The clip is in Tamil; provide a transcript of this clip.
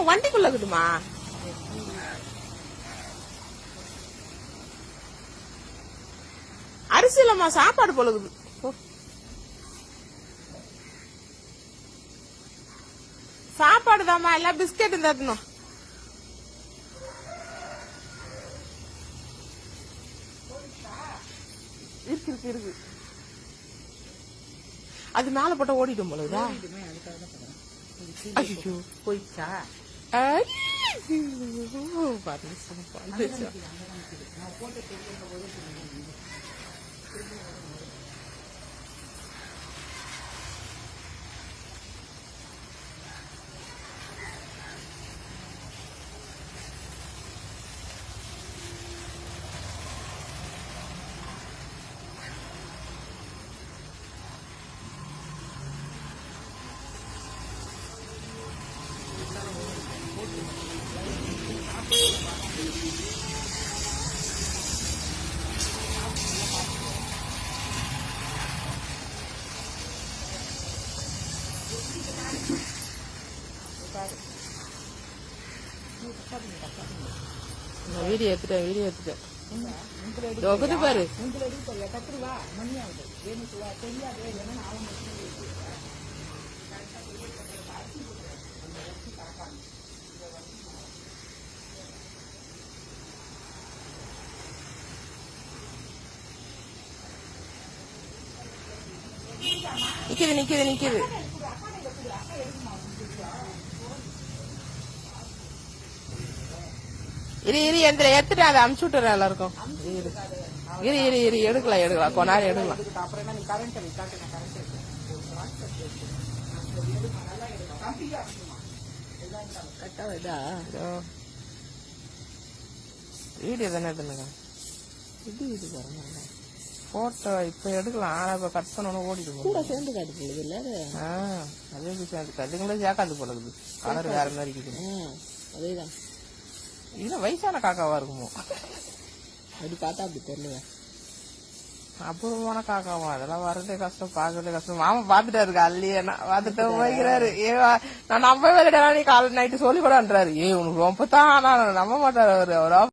வண்டிக்குள்ள இருக்குதுமா. அரிசி இல்லம்மா, சாப்பாடு போலகுது. சாப்பாடு தாம்மா, இல்ல பிஸ்கெட் தரணும். இருக்கு இருக்கு இருக்கு. அது மேல போட்ட ஓடிடும் போலதா. ஐயோ போயிடுச்சா? வீடியோ எடுத்துட்டேன். பாரு நிக்குது. இரு எந்திர எடுத்துட்டு அதை அமுச்சு விட்டுறேன் எல்லாருக்கும். இரு எடுக்கலாம் கொஞ்ச நேரம் எடுக்கலாம். வீடியோ தானே எடுத்துங்க. இது போட்டோ இப்ப எடுக்கலாம். ஆனா இப்ப கட் பண்ணணும் ஓடிட்டு கூட சேர்ந்து காட்டு போகுது இல்ல. அதே சேர்ந்து அதுங்களும் சேர்க்காது போலகுது. கலர் வேற மாதிரி இருக்குது. அதேதான். இதுல வயசான காக்காவா இருக்குமோ? அப்படி பார்த்தா அப்படி தெரியல. அபூர்வமான காக்காவா? அதெல்லாம் வர்றதே கஷ்டம், பாக்குறதே கஷ்டம். மாமா பாத்துட்டாரு அல்லையே, பாத்துட்டு போய்க்கிறாரு. நான் நம்பவே இல்லடா, நீ காலை நைட்டு சொல்லி கூடன்றாரு. உனக்கு ரொம்ப தான் நம்ப மாட்டாரு அவரு.